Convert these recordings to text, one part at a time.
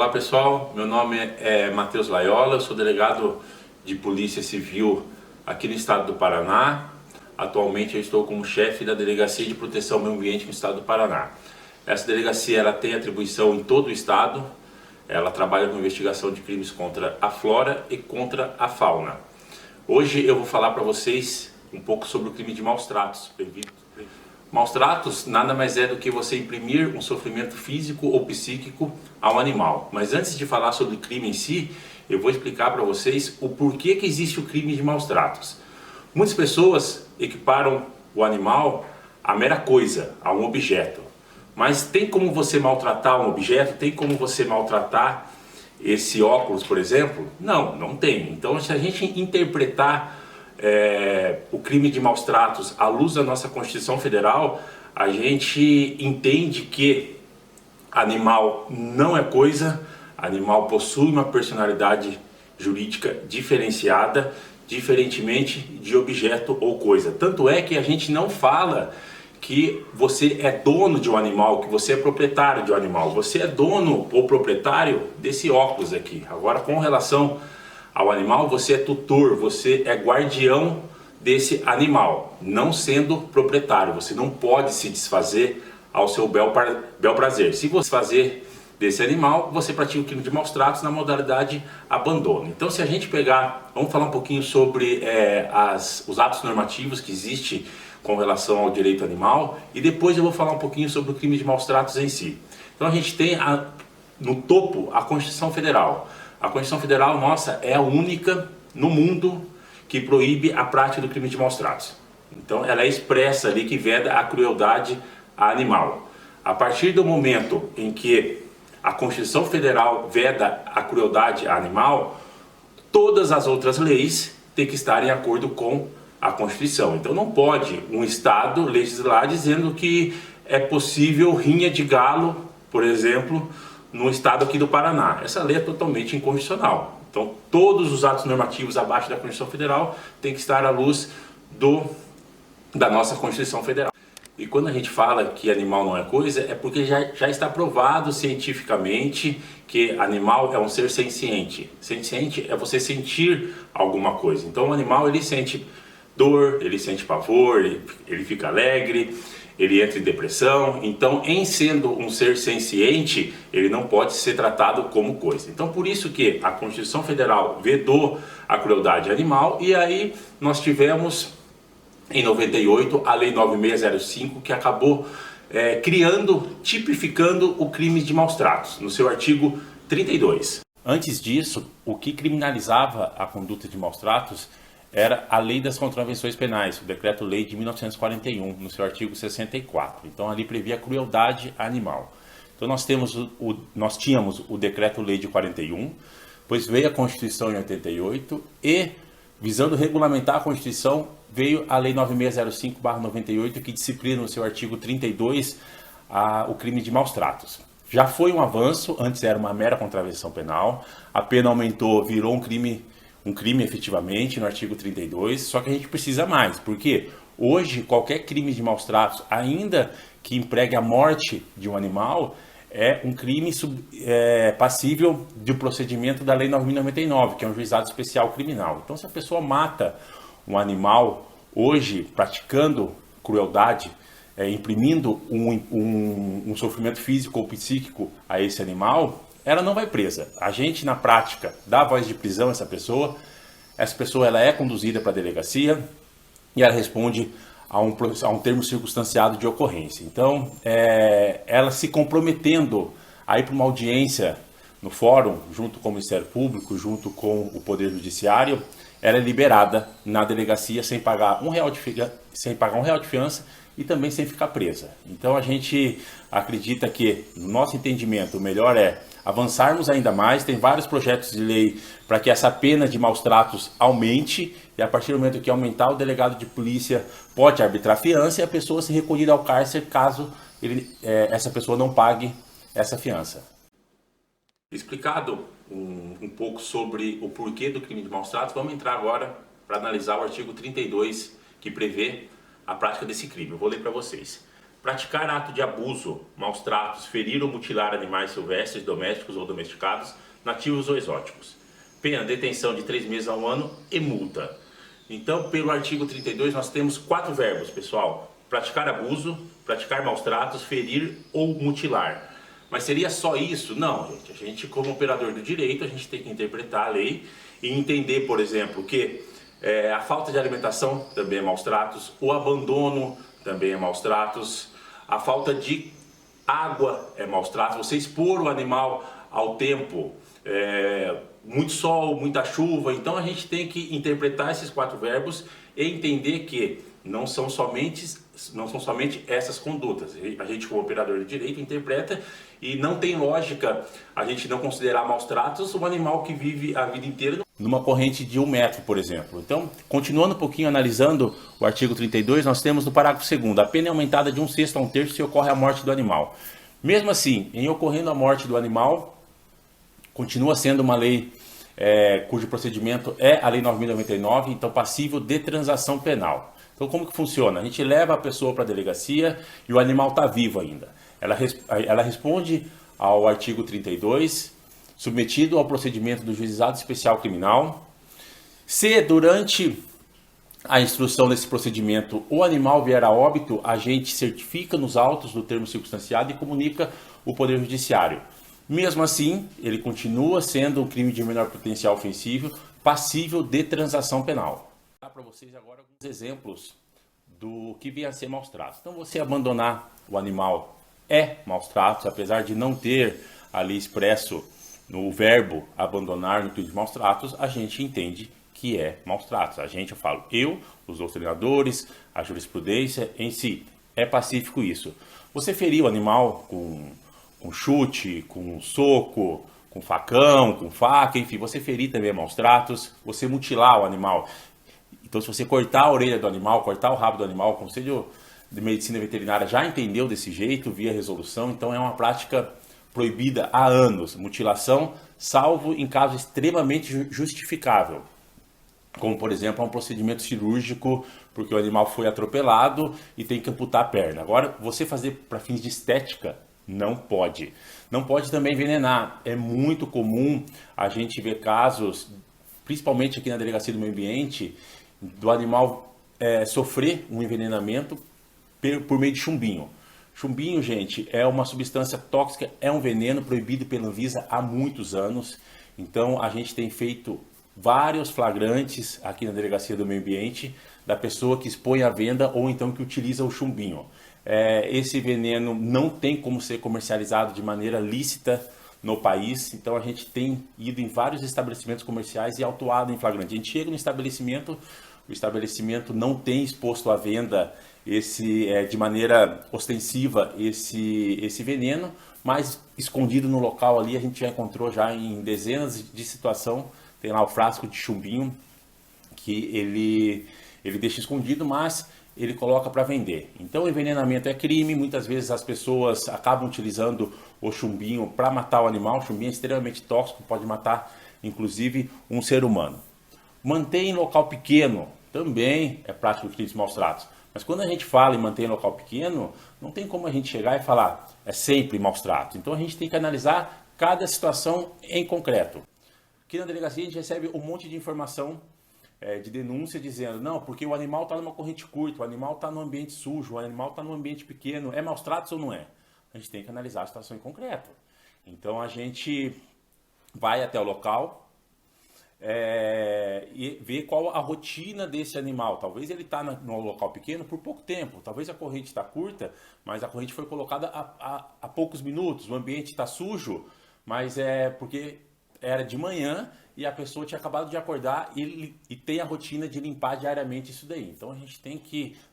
Olá pessoal, meu nome é Matheus Laiola, eu sou delegado de Polícia Civil aqui no estado do Paraná. Atualmente eu estou como chefe da Delegacia de Proteção ao Meio Ambiente no estado do Paraná. Essa delegacia ela tem atribuição em todo o estado, ela trabalha com investigação de crimes contra a flora e contra a fauna. Hoje eu vou falar para vocês um pouco sobre o crime de maus tratos. Maus tratos nada mais é do que você imprimir um sofrimento físico ou psíquico ao animal. Mas antes de falar sobre o crime em si, eu vou explicar para vocês o porquê que existe o crime de maus tratos. Muitas pessoas equiparam o animal à mera coisa, a um objeto. Mas tem como você maltratar um objeto? Tem como você maltratar esse óculos, por exemplo? Não, não tem. Então, se a gente interpretar o crime de maus tratos à luz da nossa Constituição Federal, a gente entende que animal não é coisa, animal possui uma personalidade jurídica diferenciada, diferentemente de objeto ou coisa. Tanto é que a gente não fala que você é dono de um animal, que você é proprietário de um animal. Você é dono ou proprietário desse óculos aqui. Agora, com relação ao animal, você é tutor, você é guardião desse animal, não sendo proprietário. Você não pode se desfazer ao seu bel prazer. Se você fazer desse animal, você pratica o crime de maus tratos na modalidade abandono. Então, se a gente pegar, vamos falar um pouquinho sobre os atos normativos que existem com relação ao direito animal, e depois eu vou falar um pouquinho sobre o crime de maus tratos em si. Então, a gente tem no topo a Constituição Federal. A Constituição Federal nossa é a única no mundo que proíbe a prática do crime de maus tratos. Então ela é expressa ali que veda a crueldade animal. A partir do momento em que a Constituição Federal veda a crueldade animal, todas as outras leis têm que estar em acordo com a Constituição. Então não pode um Estado legislar dizendo que é possível rinha de galo, por exemplo, no estado aqui do Paraná. Essa lei é totalmente inconstitucional. Então, todos os atos normativos abaixo da Constituição Federal têm que estar à luz da nossa Constituição Federal. E quando a gente fala que animal não é coisa, é porque já está provado cientificamente que animal é um ser senciente. Senciente é você sentir alguma coisa. Então, o animal ele sente dor, ele sente pavor, ele fica alegre, ele entra em depressão. Então, em sendo um ser senciente, ele não pode ser tratado como coisa. Então, por isso que a Constituição Federal vedou a crueldade animal, e aí nós tivemos, em 98, a Lei 9605, que acabou tipificando o crime de maus tratos, no seu artigo 32. Antes disso, o que criminalizava a conduta de maus tratos era a Lei das Contravenções Penais, o Decreto-Lei de 1941, no seu artigo 64. Então ali previa a crueldade animal. Então nós tínhamos o Decreto-Lei de 41, depois veio a Constituição em 88 e, visando regulamentar a Constituição, veio a Lei 9605/98, que disciplina no seu artigo 32 o crime de maus tratos. Já foi um avanço, antes era uma mera contravenção penal, a pena aumentou, virou um crime efetivamente no artigo 32, só que a gente precisa mais, porque hoje qualquer crime de maus tratos, ainda que empregue a morte de um animal, é um crime passível de procedimento da Lei 9.099, que é um juizado especial criminal. Então, se a pessoa mata um animal hoje praticando crueldade, imprimindo um sofrimento físico ou psíquico a esse animal, ela não vai presa. A gente, na prática, dá voz de prisão a essa pessoa ela é conduzida para a delegacia e ela responde a um termo circunstanciado de ocorrência. Então, ela se comprometendo a ir para uma audiência no fórum, junto com o Ministério Público, junto com o Poder Judiciário, ela é liberada na delegacia sem pagar um real de fiança e também sem ficar presa. Então a gente acredita que, no nosso entendimento, o melhor é avançarmos ainda mais. Tem vários projetos de lei para que essa pena de maus tratos aumente, e a partir do momento que aumentar, o delegado de polícia pode arbitrar fiança e a pessoa se recolher ao cárcere caso essa pessoa não pague essa fiança. Explicado um pouco sobre o porquê do crime de maus tratos, vamos entrar agora para analisar o artigo 32, que prevê a prática desse crime. Eu vou ler para vocês. praticar ato de abuso, maus tratos, ferir ou mutilar animais silvestres, domésticos ou domesticados, nativos ou exóticos. Pena, detenção de 3 meses a 1 ano e multa. Então, pelo artigo 32, nós temos 4 verbos, pessoal. Praticar abuso, praticar maus tratos, ferir ou mutilar. Mas seria só isso? Não, gente. A gente, como operador do direito, a gente tem que interpretar a lei e entender, por exemplo, que a falta de alimentação também é maus tratos, o abandono também é maus tratos, a falta de água é maus tratos, você expor o animal ao tempo, muito sol, muita chuva. Então a gente tem que interpretar esses 4 verbos e entender que não são somente essas condutas. A gente, como operador de direito, interpreta, e não tem lógica a gente não considerar maus tratos um animal que vive a vida inteira numa corrente de 1 metro, por exemplo. Então, continuando um pouquinho analisando o artigo 32, nós temos no parágrafo 2º, a pena é aumentada de 1/6 a 1/3 se ocorre a morte do animal. Mesmo assim, em ocorrendo a morte do animal, continua sendo uma lei cujo procedimento é a Lei 9.099, então passível de transação penal. Então, como que funciona? A gente leva a pessoa para a delegacia e o animal está vivo ainda. Ela responde ao artigo 32, submetido ao procedimento do Juizado Especial Criminal. Se durante a instrução desse procedimento o animal vier a óbito, a gente certifica nos autos do termo circunstanciado e comunica o Poder Judiciário. Mesmo assim, ele continua sendo um crime de menor potencial ofensivo, passível de transação penal. Vou dar para vocês agora alguns exemplos do que vem a ser maus tratos. Então, você abandonar o animal é maus tratos, apesar de não ter ali expresso no verbo abandonar no intuito de maus tratos, a gente entende que é maus tratos. Eu falo, os doutrinadores, a jurisprudência em si, é pacífico isso. Você ferir o animal com chute, com soco, com facão, com faca, enfim, você ferir também é maus tratos. Você mutilar o animal, então se você cortar a orelha do animal, cortar o rabo do animal, o Conselho de Medicina Veterinária já entendeu desse jeito, via resolução, então é uma prática proibida há anos, mutilação, salvo em caso extremamente justificável, como por exemplo um procedimento cirúrgico, porque o animal foi atropelado e tem que amputar a perna. Agora, você fazer para fins de estética, não pode. Não pode também envenenar. É muito comum a gente ver casos, principalmente aqui na Delegacia do Meio Ambiente, do animal sofrer um envenenamento por meio de chumbinho. Chumbinho, gente, é uma substância tóxica, é um veneno proibido pela Anvisa há muitos anos. Então, a gente tem feito vários flagrantes aqui na Delegacia do Meio Ambiente da pessoa que expõe à venda ou então que utiliza o chumbinho. Esse veneno não tem como ser comercializado de maneira lícita no país, então a gente tem ido em vários estabelecimentos comerciais e autuado em flagrante. A gente chega no estabelecimento, o estabelecimento não tem exposto à venda de maneira ostensiva esse veneno, mas escondido no local ali a gente já encontrou já em dezenas de situações. Tem lá o frasco de chumbinho que ele deixa escondido, mas ele coloca para vender. Então o envenenamento é crime, muitas vezes as pessoas acabam utilizando o chumbinho para matar o animal. O chumbinho é extremamente tóxico, pode matar inclusive um ser humano. Manter em local pequeno também é prática de crimes maus tratos. Mas quando a gente fala em manter em local pequeno, não tem como a gente chegar e falar é sempre maus tratos. Então a gente tem que analisar cada situação em concreto. Aqui na delegacia a gente recebe um monte de informação de denúncia dizendo, não, porque o animal está numa corrente curta, o animal está num ambiente sujo, o animal está num ambiente pequeno, é maus tratos ou não é? A gente tem que analisar a situação em concreto. Então a gente vai até o local e ver qual a rotina desse animal. Talvez ele está no local pequeno por pouco tempo, talvez a corrente está curta, mas a corrente foi colocada há poucos minutos, o ambiente está sujo, mas é porque era de manhã e a pessoa tinha acabado de acordar e tem a rotina de limpar diariamente isso daí. Então a gente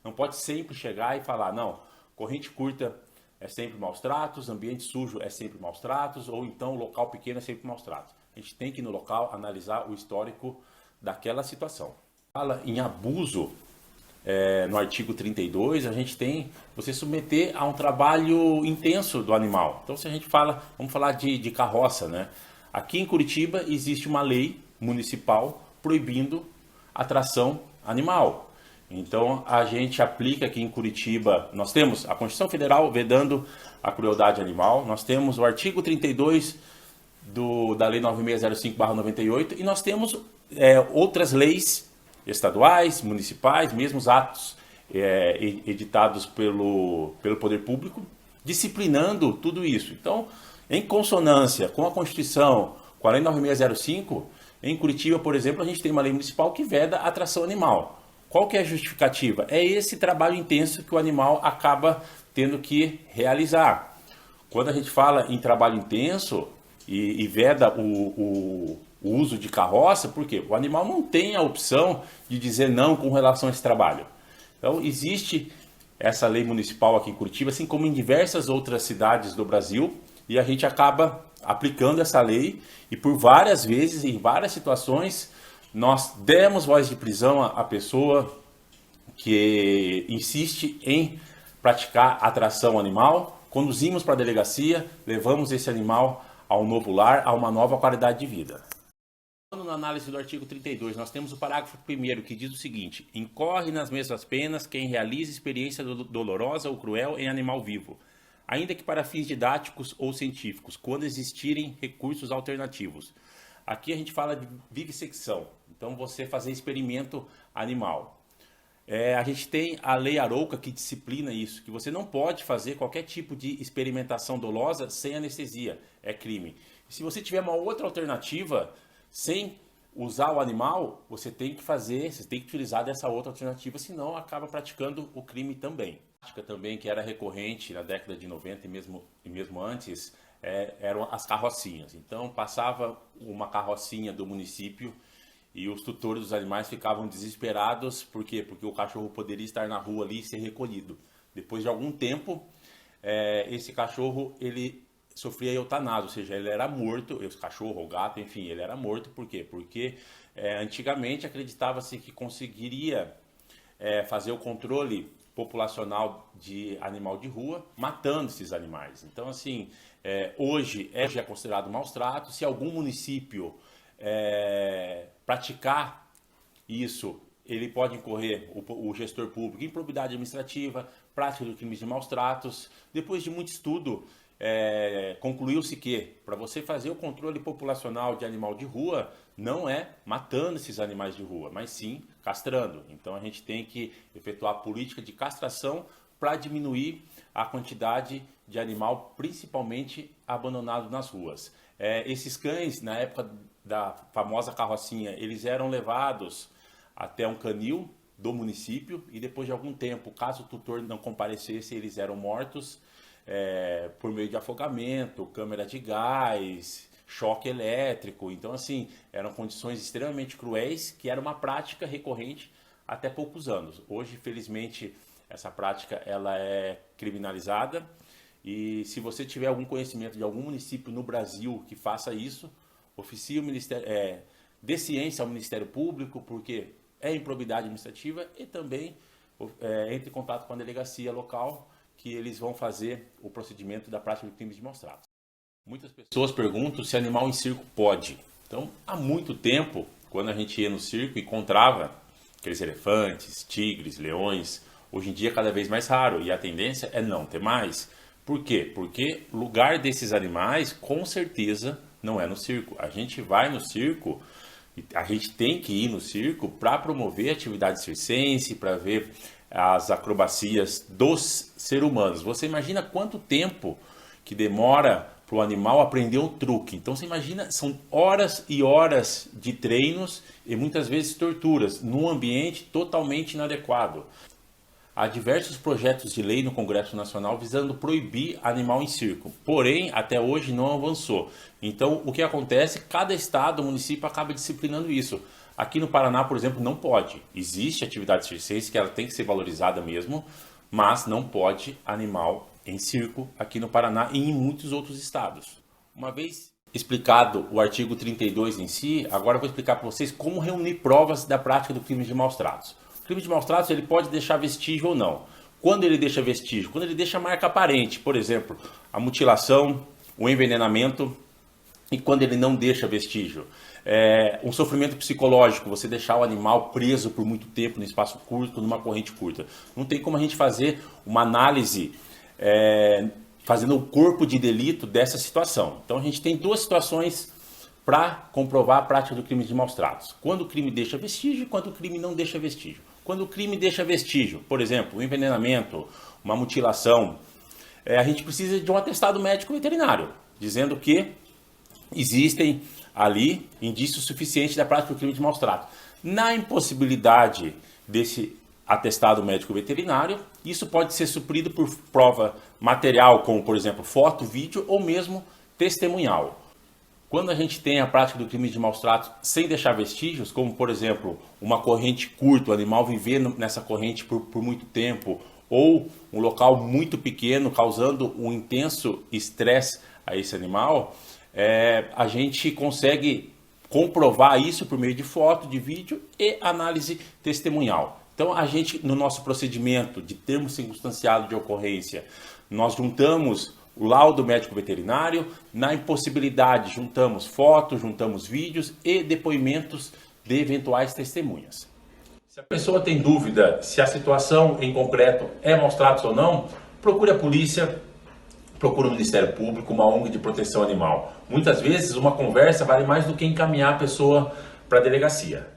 não pode sempre chegar e falar, não, corrente curta é sempre maus tratos, ambiente sujo é sempre maus tratos, ou então local pequeno é sempre maus tratos. A gente tem que ir no local analisar o histórico daquela situação. Fala em abuso, no artigo 32, a gente tem você submeter a um trabalho intenso do animal. Então se a gente vamos falar de carroça, né? Aqui em Curitiba existe uma lei municipal proibindo a tração animal. Então a gente aplica aqui em Curitiba, nós temos a Constituição Federal vedando a crueldade animal, nós temos o artigo 32 da Lei 9605/98 e nós temos outras leis estaduais, municipais, mesmo os atos editados pelo poder público, disciplinando tudo isso. Então, em consonância com a Constituição, com a Lei 9605, em Curitiba, por exemplo, a gente tem uma lei municipal que veda a atração animal. Qual que é a justificativa? É esse trabalho intenso que o animal acaba tendo que realizar. Quando a gente fala em trabalho intenso e veda o uso de carroça, por quê? O animal não tem a opção de dizer não com relação a esse trabalho. Então, existe essa lei municipal aqui em Curitiba, assim como em diversas outras cidades do Brasil, e a gente acaba aplicando essa lei e por várias vezes, em várias situações, nós demos voz de prisão à pessoa que insiste em praticar atração animal, conduzimos para a delegacia, levamos esse animal a um novo lar, a uma nova qualidade de vida. Na análise do artigo 32, nós temos o parágrafo 1º que diz o seguinte: incorre nas mesmas penas quem realiza experiência dolorosa ou cruel em animal vivo, ainda que para fins didáticos ou científicos, quando existirem recursos alternativos. Aqui a gente fala de vivissecção, então você fazer experimento animal. A gente tem a Lei Arouca que disciplina isso, que você não pode fazer qualquer tipo de experimentação dolosa sem anestesia, é crime. Se você tiver uma outra alternativa, sem usar o animal, você tem que utilizar dessa outra alternativa, senão acaba praticando o crime também. A prática também que era recorrente na década de 90 e mesmo antes, eram as carrocinhas. Então passava uma carrocinha do município e os tutores dos animais ficavam desesperados. Por quê? Porque o cachorro poderia estar na rua ali e ser recolhido. Depois de algum tempo, esse cachorro ele sofria eutanásia, ou seja, ele era morto, esse cachorro ou gato, enfim, ele era morto. Por quê? Porque antigamente acreditava-se que conseguiria fazer o controle populacional de animal de rua, matando esses animais. Então, assim, hoje é considerado maus tratos. Se algum município praticar isso, ele pode incorrer, o gestor público, em improbidade administrativa, prática de crimes de maus tratos. Depois de muito estudo, concluiu-se que para você fazer o controle populacional de animal de rua, não é matando esses animais de rua, mas sim castrando. Então a gente tem que efetuar a política de castração para diminuir a quantidade de animal, principalmente abandonado nas ruas. Esses cães, na época da famosa carrocinha, eles eram levados até um canil do município e depois de algum tempo, caso o tutor não comparecesse, eles eram mortos por meio de afogamento, câmera de gás, choque elétrico. Então, assim, eram condições extremamente cruéis, que era uma prática recorrente até poucos anos. Hoje, felizmente, essa prática ela é criminalizada e se você tiver algum conhecimento de algum município no Brasil que faça isso, oficie o Ministério, dê ciência ao Ministério Público, porque é improbidade administrativa, e também entre em contato com a delegacia local, que eles vão fazer o procedimento da prática de crimes de maus tratos. Muitas pessoas perguntam se animal em circo pode. Então, há muito tempo, quando a gente ia no circo, encontrava aqueles elefantes, tigres, leões. Hoje em dia é cada vez mais raro e a tendência é não ter mais. Por quê? Porque o lugar desses animais, com certeza, não é no circo. A gente vai no circo, a gente tem que ir no circo para promover a atividade circense, para ver as acrobacias dos seres humanos. Você imagina quanto tempo que demora para o animal aprender um truque. Então você imagina, são horas e horas de treinos e muitas vezes torturas, num ambiente totalmente inadequado. Há diversos projetos de lei no Congresso Nacional visando proibir animal em circo, porém até hoje não avançou. Então o que acontece? Cada estado, município acaba disciplinando isso. Aqui no Paraná, por exemplo, não pode. Existe atividade circense que ela tem que ser valorizada mesmo, mas não pode animal em circo aqui no Paraná e em muitos outros estados. Uma vez explicado o artigo 32 em si, agora eu vou explicar para vocês como reunir provas da prática do crime de maus tratos. O crime de maus tratos ele pode deixar vestígio ou não. Quando ele deixa vestígio? Quando ele deixa marca aparente, por exemplo, a mutilação, o envenenamento, e quando ele não deixa vestígio. Um sofrimento psicológico, você deixar o animal preso por muito tempo, no espaço curto, numa corrente curta. Não tem como a gente fazer uma análise fazendo o corpo de delito dessa situação. Então a gente tem duas situações para comprovar a prática do crime de maus tratos. Quando o crime deixa vestígio e quando o crime não deixa vestígio. Quando o crime deixa vestígio, por exemplo, um envenenamento, uma mutilação, a gente precisa de um atestado médico veterinário, dizendo que existem ali indícios suficientes da prática do crime de maus tratos. Na impossibilidade desse atestado médico veterinário, isso pode ser suprido por prova material, como por exemplo foto, vídeo ou mesmo testemunhal. Quando a gente tem a prática do crime de maus tratos sem deixar vestígios, como por exemplo uma corrente curta, o animal viver nessa corrente por muito tempo, ou um local muito pequeno, causando um intenso estresse a esse animal, a gente consegue comprovar isso por meio de foto, de vídeo e análise testemunhal. Então a gente, no nosso procedimento de termo circunstanciado de ocorrência, nós juntamos o laudo médico veterinário, na impossibilidade juntamos fotos, juntamos vídeos e depoimentos de eventuais testemunhas. Se a pessoa tem dúvida se a situação em concreto é maus tratos ou não, procure a polícia, procure o Ministério Público, uma ONG de proteção animal. Muitas vezes uma conversa vale mais do que encaminhar a pessoa para a delegacia.